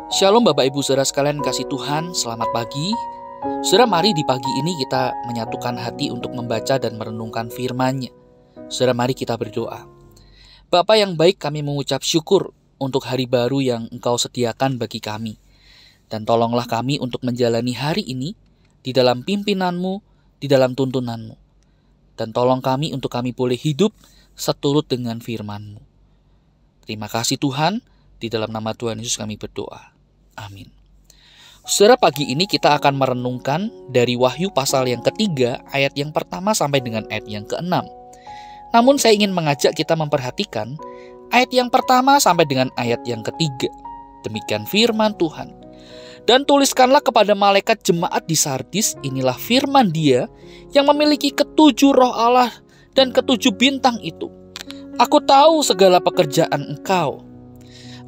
Shalom Bapak Ibu Saudara sekalian kasih Tuhan, selamat pagi. Saudara, mari di pagi ini kita menyatukan hati untuk membaca dan merenungkan firman-Nya. Saudara, mari kita berdoa. Bapa yang baik, kami mengucap syukur untuk hari baru yang Engkau sediakan bagi kami. Dan tolonglah kami untuk menjalani hari ini di dalam pimpinan-Mu, di dalam tuntunan-Mu. Dan tolong kami untuk kami boleh hidup seturut dengan firman-Mu. Terima kasih Tuhan, di dalam nama Tuhan Yesus kami berdoa. Amin. Saudara, pagi ini kita akan merenungkan dari Wahyu pasal yang ketiga, ayat yang pertama sampai dengan ayat yang keenam. Namun saya ingin mengajak kita memperhatikan ayat yang pertama sampai dengan ayat yang ketiga. Demikian firman Tuhan. Dan tuliskanlah kepada malaikat jemaat di Sardis, inilah firman Dia yang memiliki ketujuh roh Allah dan ketujuh bintang itu. Aku tahu segala pekerjaan engkau.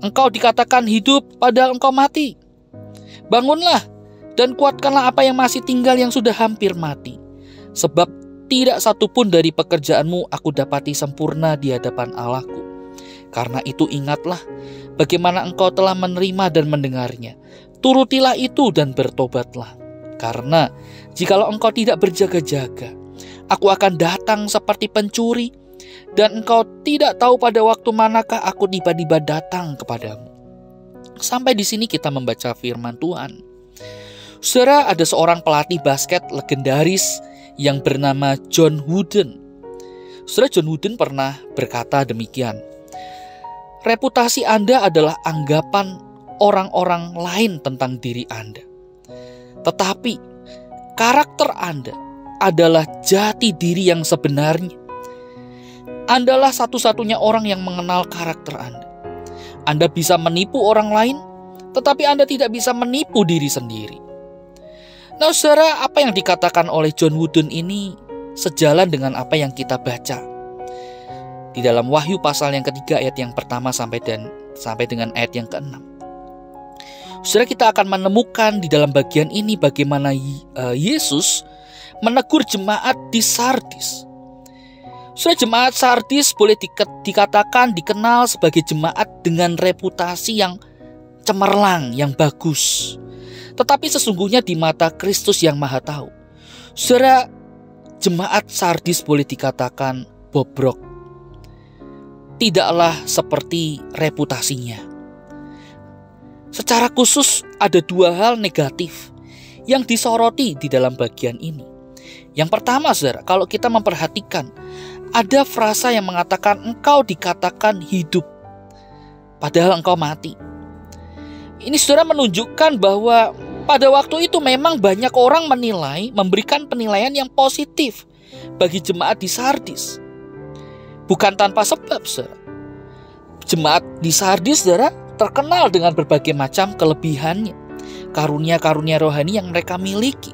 Engkau dikatakan hidup padahal engkau mati. Bangunlah dan kuatkanlah apa yang masih tinggal yang sudah hampir mati. Sebab tidak satu pun dari pekerjaanmu aku dapati sempurna di hadapan Allahku. Karena itu ingatlah bagaimana engkau telah menerima dan mendengarnya. Turutilah itu dan bertobatlah. Karena jikalau engkau tidak berjaga-jaga, aku akan datang seperti pencuri. Dan engkau tidak tahu pada waktu manakah aku tiba-tiba datang kepadamu. Sampai di sini kita membaca firman Tuhan. Saudara, ada seorang pelatih basket legendaris yang bernama John Wooden. Saudara, John Wooden pernah berkata demikian. Reputasi Anda adalah anggapan orang-orang lain tentang diri Anda. Tetapi karakter Anda adalah jati diri yang sebenarnya. Andalah satu-satunya orang yang mengenal karakter Anda. Anda bisa menipu orang lain, tetapi Anda tidak bisa menipu diri sendiri. Nah, saudara, apa yang dikatakan oleh John Wooden ini sejalan dengan apa yang kita baca di dalam Wahyu pasal yang ketiga ayat yang pertama sampai dengan ayat yang keenam. Saudara, kita akan menemukan di dalam bagian ini bagaimana Yesus menegur jemaat di Sardis. Saudara, jemaat Sardis boleh dikatakan dikenal sebagai jemaat dengan reputasi yang cemerlang, yang bagus. Tetapi sesungguhnya di mata Kristus yang Maha Tahu, saudara, jemaat Sardis boleh dikatakan bobrok. Tidaklah seperti reputasinya. Secara khusus ada dua hal negatif yang disoroti di dalam bagian ini. Yang pertama, saudara, kalau kita memperhatikan, ada frasa yang mengatakan engkau dikatakan hidup padahal engkau mati. Ini saudara menunjukkan bahwa pada waktu itu memang banyak orang memberikan penilaian yang positif bagi jemaat di Sardis. Bukan tanpa sebab, saudara. Jemaat di Sardis, saudara, terkenal dengan berbagai macam kelebihannya, karunia-karunia rohani yang mereka miliki.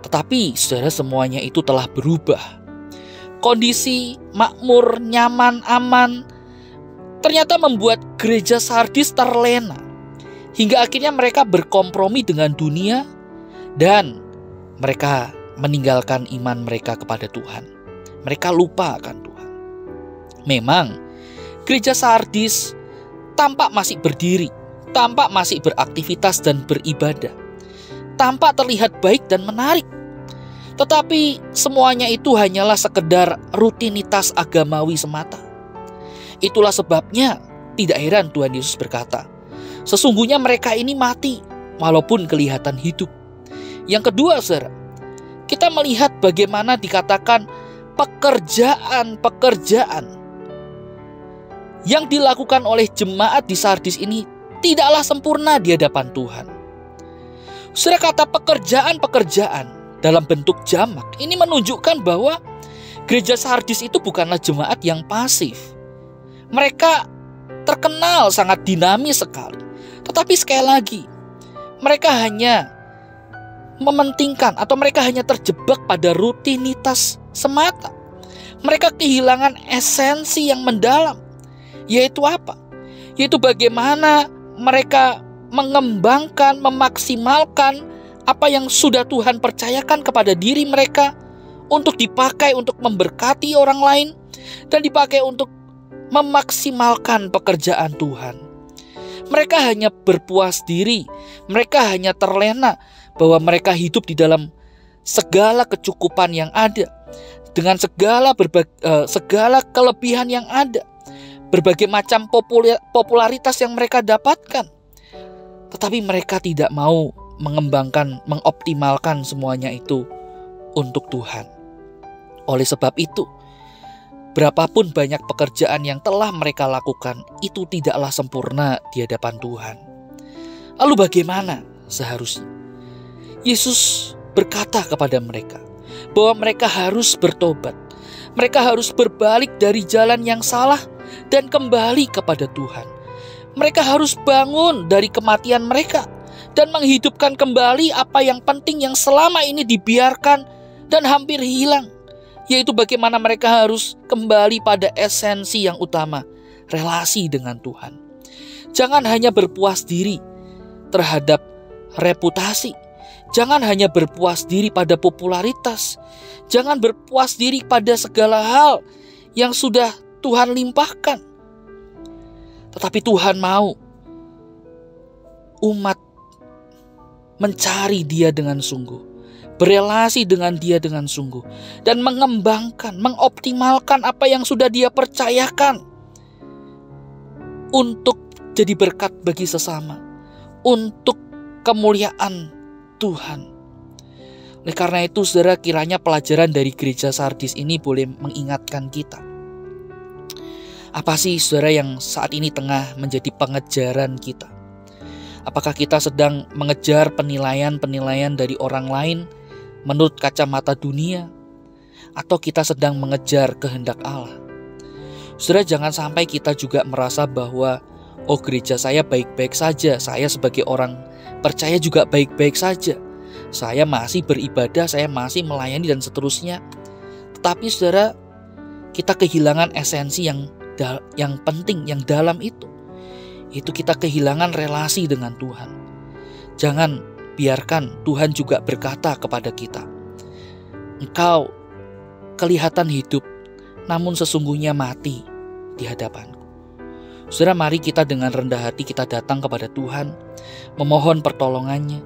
Tetapi saudara, semuanya itu telah berubah. Kondisi makmur, nyaman, aman ternyata membuat gereja Sardis terlena. Hingga akhirnya mereka berkompromi dengan dunia dan mereka meninggalkan iman mereka kepada Tuhan. Mereka lupa akan Tuhan. Memang gereja Sardis tampak masih berdiri, tampak masih beraktivitas dan beribadah, tampak terlihat baik dan menarik. Tetapi semuanya itu hanyalah sekedar rutinitas agamawi semata. Itulah sebabnya tidak heran Tuhan Yesus berkata, sesungguhnya mereka ini mati walaupun kelihatan hidup. Yang kedua, saudara, kita melihat bagaimana dikatakan pekerjaan yang dilakukan oleh jemaat di Sardis ini tidaklah sempurna di hadapan Tuhan. Saudara, kata pekerjaan dalam bentuk jamak ini menunjukkan bahwa gereja Sardis itu bukanlah jemaat yang pasif. Mereka terkenal sangat dinamis sekali. Tetapi sekali lagi, mereka hanya mementingkan atau mereka hanya terjebak pada rutinitas semata. Mereka kehilangan esensi yang mendalam. Yaitu apa? Yaitu bagaimana mereka mengembangkan, memaksimalkan apa yang sudah Tuhan percayakan kepada diri mereka untuk dipakai untuk memberkati orang lain dan dipakai untuk memaksimalkan pekerjaan Tuhan. Mereka hanya berpuas diri, mereka hanya terlena bahwa mereka hidup di dalam segala kecukupan yang ada, dengan segala kelebihan yang ada, berbagai macam popularitas yang mereka dapatkan. Tetapi mereka tidak mau mengembangkan, mengoptimalkan semuanya itu untuk Tuhan. Oleh sebab itu, berapapun banyak pekerjaan yang telah mereka lakukan, itu tidaklah sempurna di hadapan Tuhan. Lalu bagaimana seharusnya? Yesus berkata kepada mereka bahwa mereka harus bertobat. Mereka harus berbalik dari jalan yang salah dan kembali kepada Tuhan. Mereka harus bangun dari kematian mereka dan menghidupkan kembali apa yang penting yang selama ini dibiarkan dan hampir hilang, yaitu bagaimana mereka harus kembali pada esensi yang utama, relasi dengan Tuhan. Jangan hanya berpuas diri terhadap reputasi. Jangan hanya berpuas diri pada popularitas. Jangan berpuas diri pada segala hal yang sudah Tuhan limpahkan. Tetapi Tuhan mau umat mencari Dia dengan sungguh, berelasi dengan Dia dengan sungguh, dan mengembangkan, mengoptimalkan apa yang sudah Dia percayakan untuk jadi berkat bagi sesama, untuk kemuliaan Tuhan. Oleh karena itu, saudara, kiranya pelajaran dari gereja Sardis ini boleh mengingatkan kita. Apa sih, saudara, yang saat ini tengah menjadi pengejaran kita? Apakah kita sedang mengejar penilaian-penilaian dari orang lain menurut kacamata dunia? Atau kita sedang mengejar kehendak Allah? Saudara, jangan sampai kita juga merasa bahwa gereja saya baik-baik saja, saya sebagai orang percaya juga baik-baik saja, saya masih beribadah, saya masih melayani dan seterusnya. Tetapi saudara, kita kehilangan esensi yang penting, yang dalam itu kita kehilangan relasi dengan Tuhan. Jangan biarkan Tuhan juga berkata kepada kita, engkau kelihatan hidup, namun sesungguhnya mati di hadapanku. Saudara, mari kita dengan rendah hati kita datang kepada Tuhan, memohon pertolongannya,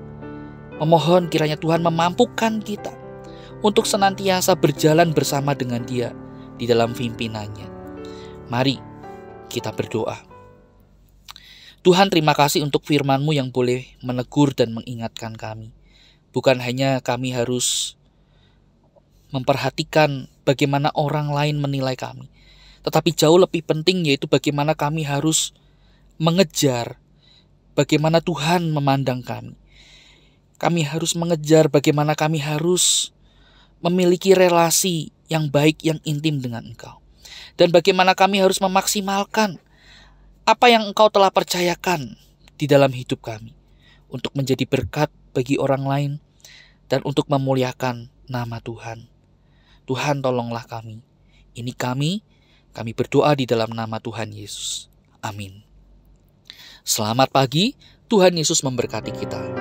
memohon kiranya Tuhan memampukan kita untuk senantiasa berjalan bersama dengan Dia di dalam pimpinannya. Mari kita berdoa. Tuhan, terima kasih untuk firman-Mu yang boleh menegur dan mengingatkan kami. Bukan hanya kami harus memperhatikan bagaimana orang lain menilai kami, tetapi jauh lebih penting yaitu bagaimana kami harus mengejar bagaimana Tuhan memandang kami. Kami harus mengejar bagaimana kami harus memiliki relasi yang baik, yang intim dengan Engkau. Dan bagaimana kami harus memaksimalkan apa yang Engkau telah percayakan di dalam hidup kami untuk menjadi berkat bagi orang lain dan untuk memuliakan nama Tuhan. Tuhan, tolonglah kami. Ini kami berdoa di dalam nama Tuhan Yesus. Amin. Selamat pagi, Tuhan Yesus memberkati kita.